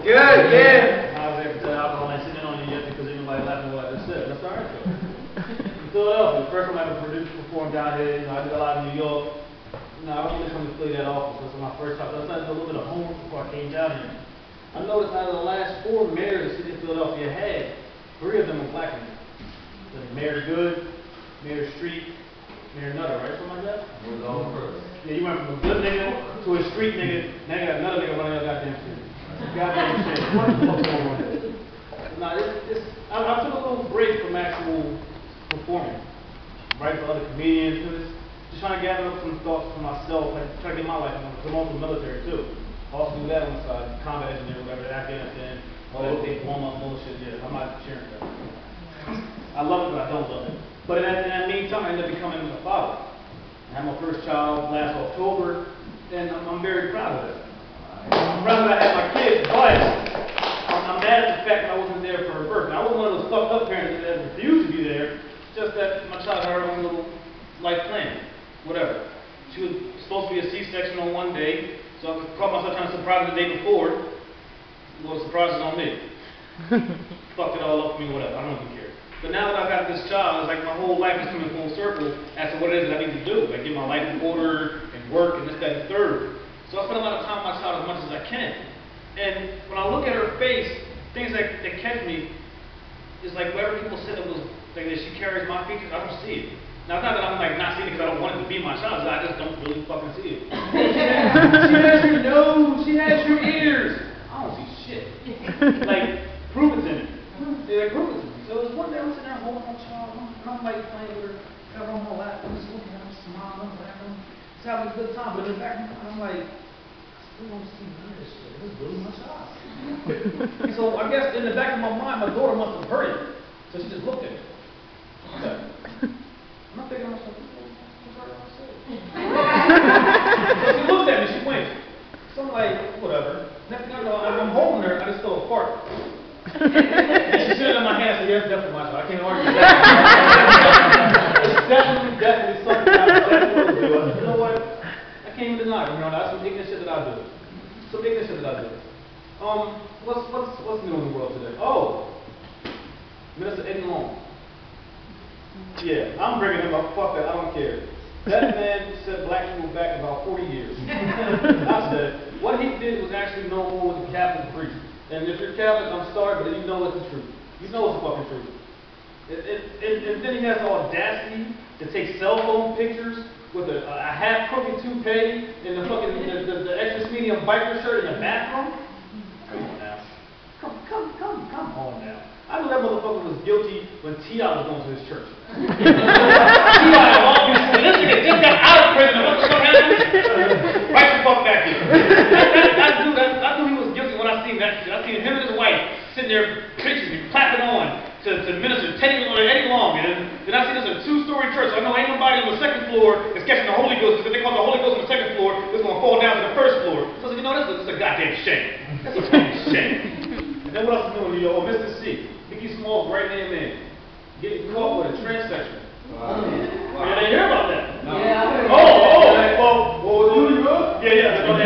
Good, yeah. I was able to tell alcohol ain't sitting on you yet because anybody laughing what I just said. That's all right though. In Philadelphia, the first time I ever produced performed down here, I did a lot in New York. I don't really come to Philly that often, so this is my first time. So I did a little bit of homework before I came down here. I noticed out of the last 4 mayors the city of Philadelphia had, 3 of them were black men. Mayor Good, Mayor Street, Mayor Nutter, right? Something like that? It was all first. Yeah, you went from a good nigga to a street nigga, now you got another nigga running your goddamn street. Goddamn shit. What the fuck's going on there? Nah, I took a little break from actual performing. Writing for other comedians, just trying to gather up some thoughts for myself, like try to get my life on. I'm also military too. Also do that on the side, combat engineer, whatever, Afghanistan, all that big blown up bullshit, yeah, I'm not cheering for that. I love it, but I don't love it. But in that meantime, I ended up becoming a father. I had my first child last October, and I'm very proud of it. I'm proud that I had my kids, but I'm mad at the fact that I wasn't there for her birth. Now, I wasn't one of those fucked up parents that refused to be there. It's just that my child had her own little life plan, whatever. She was supposed to be a C-section on one day, so I caught myself trying to surprise her the day before. Well, the surprise is on me. Fucked it all up for me, whatever. I don't even care. But now that I've got this child, it's like my whole life is coming full circle as to what it is that I need to do. Like get my life in order and work and this, that, and the third. So I spend a lot of time with my child as much as I can. And when I look at her face, things that catch me is like whatever people said it was like that she carries my features, I don't see it. Now it's not that I'm like not seeing it because I don't want it to be my child, I just don't really fucking see it. She has your nose, she has your ears. I don't see shit. Like, prove it's in it. They're like, prove it's in it. So there's one day I'm sitting there holding my child, and I'm like playing with her, got her on my lap, I'm just looking at her, smiling, laughing, just having a good time. But in the back of my mind, I'm like, I still don't see none of this shit. This is really my child. And so I guess in the back of my mind, my daughter must have heard it. So she just looked at me. Okay. I'm not thinking to myself, what's her gonna say? So she looked at me, she winked. So I'm like, whatever. Next thing I know, I'm holding her, I just throw a fart. And she said it in my hand, I said, yeah, it's definitely my child. I can't argue with that. It's definitely something I would do. I said, you know what? I can't even deny it. You know, that's some ignorant shit that I do. Some ignorant shit that I do. What's new in the world today? Oh, Minister Eddie Long. Yeah, I'm bringing him up. Fuck that. I don't care. That man set black people back about 40 years. I said, what he did was actually no more with the Catholic priest. And if you're Catholic, I'm sorry, but you know it's the truth. You know it's the fucking truth. And then he has the audacity to take cell phone pictures with a half crooked toupee and the fucking the extra medium biker shirt in the bathroom. Come on now. Come on now. I knew that motherfucker was guilty when T.I. was going to his church. T.I. walked in, this nigga just got out of prison. What the fuck happened? Right the fuck back here. I knew he was guilty when I seen that shit. I seen him and his wife sitting there preaching and clapping on to Minister Eddie Long. And then I see this in a 2-story church. So I know ain't nobody on the second floor is catching the Holy Ghost. Because they call the Holy Ghost on the second floor, it's going to fall down to the first floor. So I said, you know, this is a goddamn shame. That's a fucking shame. And then what else is new in New York? Oh, Mr. C. Mickey Small's right-hand man. Getting caught with a transsexual. Wow. Yeah, they hear about that. No. Yeah. Well, what was it? Yeah. I'm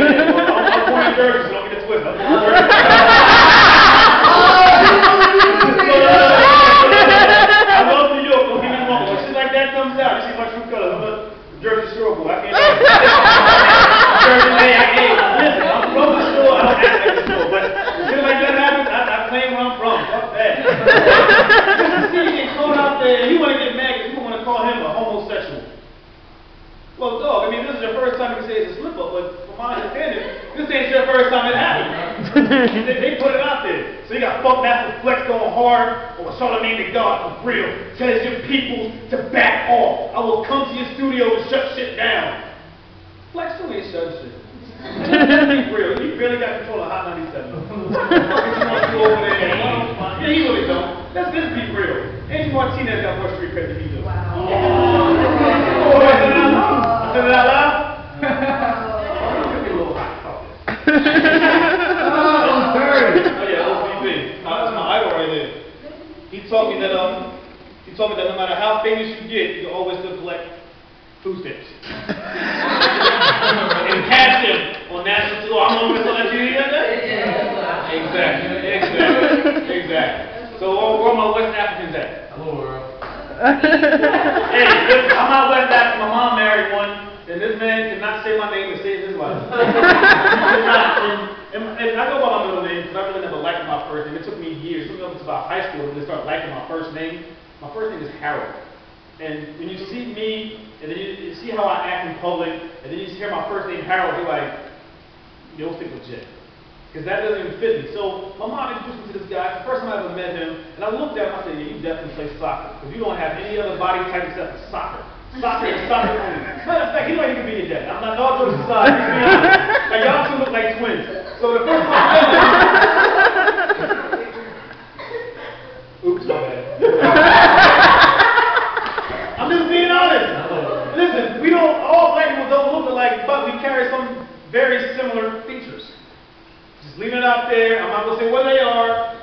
born in Jersey, so don't get it twisted. I'm born in Jersey. I love New York, don't get me wrong. When shit like that comes out, you see my true colors. I'm a Jersey Shore boy. I can't Jersey, listen, I'm from the shore, I don't act like the shore, but when shit like that happens, I claim where I'm from. Fuck that. Mr. C gets caught out there, you want to get mad because you want to call him a homosexual. Well, dog, I mean, this is your first time you can say it's a slip-up, but from my understanding, this ain't your first time it happened. They put it out there. So you got Funk Master Flex going hard, or Charlamagne the God for real. Tells your people to back off. I will come to your studio and shut shit down. Flex still ain't shut shit. Be real. He really got control of Hot 97. Yeah, he really don't. Let's just be real. Angie Martinez got more street cred than he does. Wow. I said it out loud? Give me a little hot talk. Oh yeah, OCB. That's my idol right there. He told me that no matter how famous you get, you always still collect food stamps. And cash them on national tour. I'm gonna tell that to you yet? Yeah. Exactly. So where my West Africans at? Hello, world. Hey, listen, I'm not West African. My mom married one, and this man cannot say my name and save his life. And I go by my middle name because I really never liked my first name. It took me years, it took me up to about high school to start liking my first name. My first name is Harold. And when you see me, and then you see how I act in public, and then you hear my first name Harold, you're like, you don't stick with Jay. Because that doesn't even fit me. So my mom introduced me to this guy. The first time I ever met him, and I looked at him, I said, yeah, you definitely play soccer. Because you don't have any other body type except for soccer. Soccer and soccer only. Matter of fact, you know you can be your dad. I'm not all jokes aside. Like y'all two look like twins. So the first time I met him, oops, my bad. I'm just being honest. Listen, we don't, all black people don't look alike, but we carry some very similar features. Just leaving it out there. I'm not going to say what they are.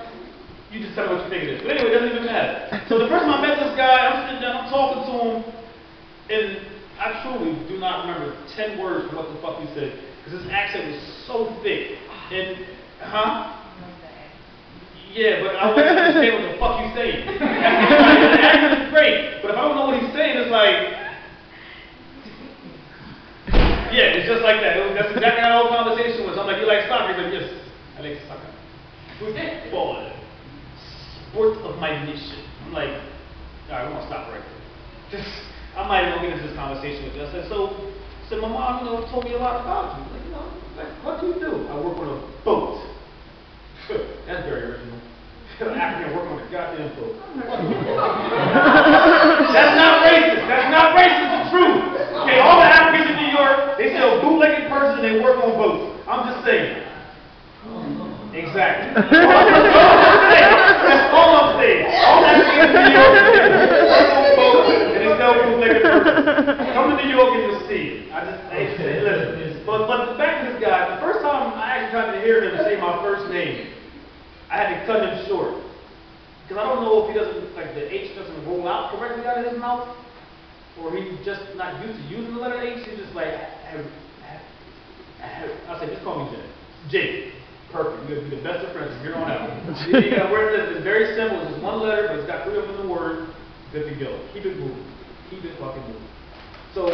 You just tell me what you think it is. But anyway, it doesn't even matter. So the first time I met this guy, I'm sitting down, I'm talking to him, and I truly do not remember 10 words from what the fuck he said. Because his accent was so thick. And, yeah, but I wouldn't understand what the fuck he's saying. The accent is great, but if I don't know what he's saying, it's like, yeah, it's just like that. That's exactly how the whole conversation was. I'm like, you like soccer? He's like, yes, I like soccer. Football, sport of my nation. I'm like, all right, we're gonna stop right there. I'm not even gonna get into this conversation with you. I said, so my mom, told me a lot about you. Like, like, what do you do? I work on a boat. That's very original. An African working on a goddamn boat. That's not racist. That's not racist. It's true. Okay, all the Africans in New York, they sell bootlegged purses and they work on boats. I'm just saying. Exactly. That's all I'm saying. All Africans in New York, they work on boats and they sell bootlegged purses. Come to New York and you'll see it. Listen. But back to this guy. The first time I actually tried to hear him say my first name, I had to cut him short. Because I don't know if he doesn't, like the H doesn't roll out correctly out of his mouth, or he's just not used to using the letter H. He's just like, I said, just call me Jay. Jay. Perfect. You're going to be the best of friends from here on out. You got to wear this. It's very simple. It's just one letter, but it's got 3 of them in the word. Good to go. Keep it moving. Keep it fucking moving. So,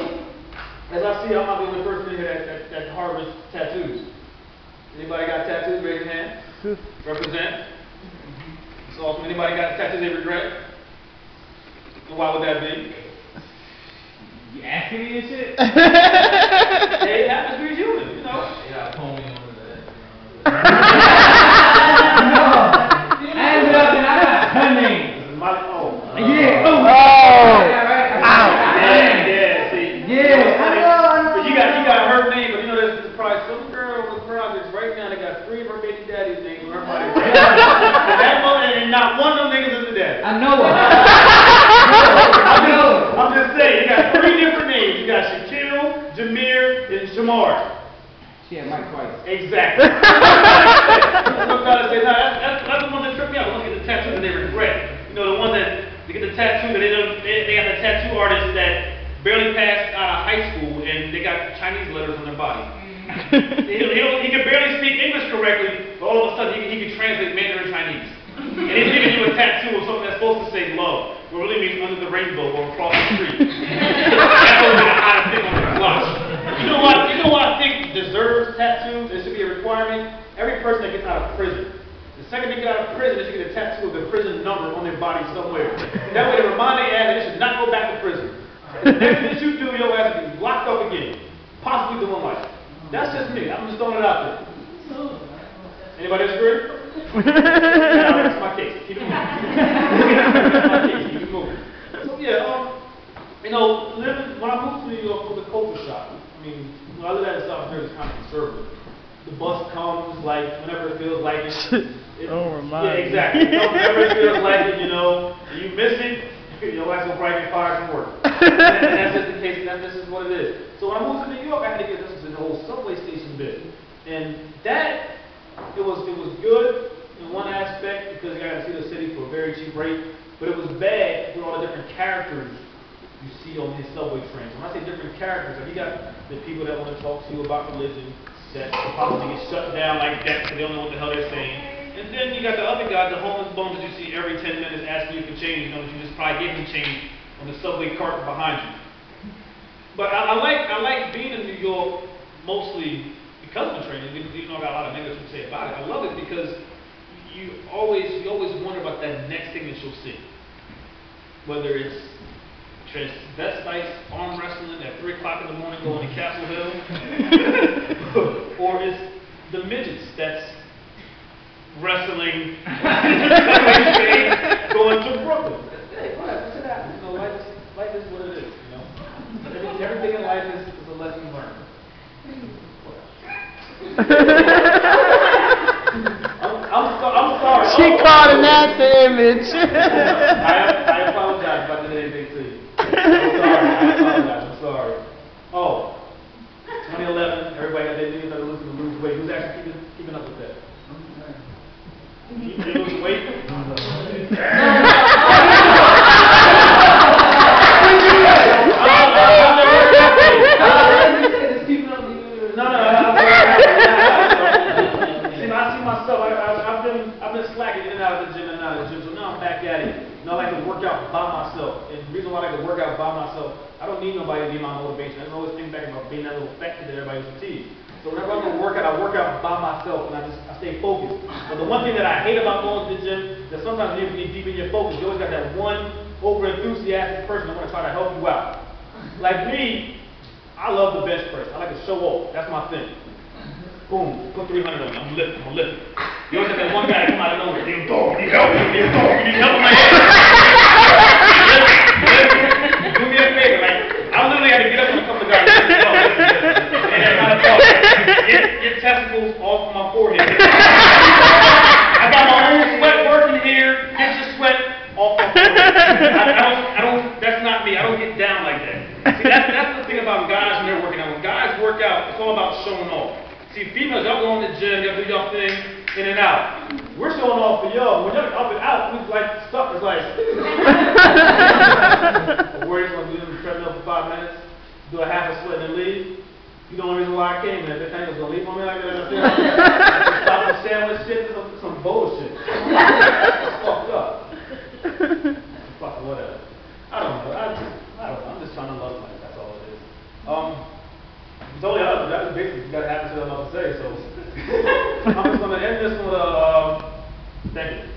as I see, I'm not the only person in here that harvests tattoos. Anybody got tattoos? Raise your hand. Represent. It's awesome. Anybody got tattoos they regret? And why would that be? You asking me and shit? Hey, it happens to be human, you know. Yeah, pull me on that. No. I ended up and I got her name. Yeah. Yeah, see. Yeah. But you got her name, but there's probably some girl with projects right now that got 3 of her baby daddy's names on her body. That mother, and not one of them niggas is the daddy. I know it. I'm just saying, you got 3 different names. You got Shaquille, Jameer, and Jamar. She had Mike twice. Exactly. That's what I'm trying to say. That's the one that tripped me out. The ones that get the tattoo that they regret. The ones that they get the tattoo, but they got the tattoo artists that barely passed out of high school and they got Chinese letters on their body. He can barely speak English correctly, but all of a sudden he can translate Mandarin Chinese. And he's giving you a tattoo of something that's supposed to say love, but really means under the rainbow or across the street. That's only the hottest thing on the block. You know what I think deserves tattoos? There should be a requirement. Every person that gets out of prison. The second they get out of prison, they should get a tattoo of the prison number on their body somewhere. That way they remind their ass that they should not go back to prison. The next thing you do, your ass will be locked up again. Possibly doing life. That's just me. I'm just throwing it out there. Anybody else agree? Yeah, that's my case. Keep it moving. That's my case. Keep it moving. So yeah, when I moved to New York, it was a culture shock. I mean, I live out in South Jersey, it's kind of conservative. The bus comes like whenever it feels like it. Yeah, exactly. Whenever it feels like it, you miss it, your ass will probably get fired from work. And that's just the case, and this is what it is. So when I moved to New York, I had to get this to the whole subway station bit. And that, it was good in one aspect because you got to see the city for a very cheap rate, but it was bad with all the different characters you see on these subway trains. When I say different characters, like you got the people that want to talk to you about religion, that probably get shut down like that because they don't know what the hell they're saying. got the other guy, the homeless bum that you see every 10 minutes asking you for change. You know that you just probably gave him change on the subway cart behind you. But I like being in New York mostly because of the training. Even though I got a lot of negative to say about it, I love it because you always wonder about that next thing that you'll see. Whether it's transvestites arm wrestling at 3 o'clock in the morning going to Castle Hill, or it's the midgets that's wrestling going to Brooklyn. Hey, whatever, sit down. You know, life is what it is. You know, everything in life is a lesson learned. I'm sorry. She caught an after image. I apologize if I did anything to you. I'm sorry. Oh, 2011, everybody got their news that they're losing to lose weight. Who's actually keeping up with that? You lose weight? I've been slacking in and out of the gym and out of the gym, so now I'm back at it. You know, I like to work out by myself. And the reason why I like to work out by myself, I don't need nobody to be my motivation. I always think back about being that little fat kid that everybody used to tease. So whenever I'm going to work out, I work out by myself and I stay focused. But the one thing that I hate about going to the gym is sometimes you get deep in your focus. You always got that one over-enthusiastic person that want to try to help you out. Like me, I love the bench press. I like to show off. That's my thing. Boom, put 300 on me. I'm lifting. You always have that one guy that come out of nowhere. Hey, dog, you need help. You need help. You need help in my head. Do me a favor. Like, I literally had to get up on a couple of guys. Get testicles off my forehead. I got my own sweat working here. Get your sweat off my forehead. I don't, that's not me. I don't get down like that. See, that's the thing about guys when they're working out. When guys work out, it's all about showing off. See, females, y'all go in the gym, y'all do y'all thing, in and out. We're showing off for y'all. When y'all up and out, we like stuck. It's like, we're going to do the treadmill for 5 minutes, do a half a sweat and then leave. You know the only reason why I came here. If they was going to leave on me like that, stop the sandwich shit, some bullshit. It's fucked up. Fuck whatever. I don't know. I don't know. I'm just trying to love life. That's all it is. It's only us. That's basically got to happen to what I'm about to say. So I'm just going to end this with a thank you.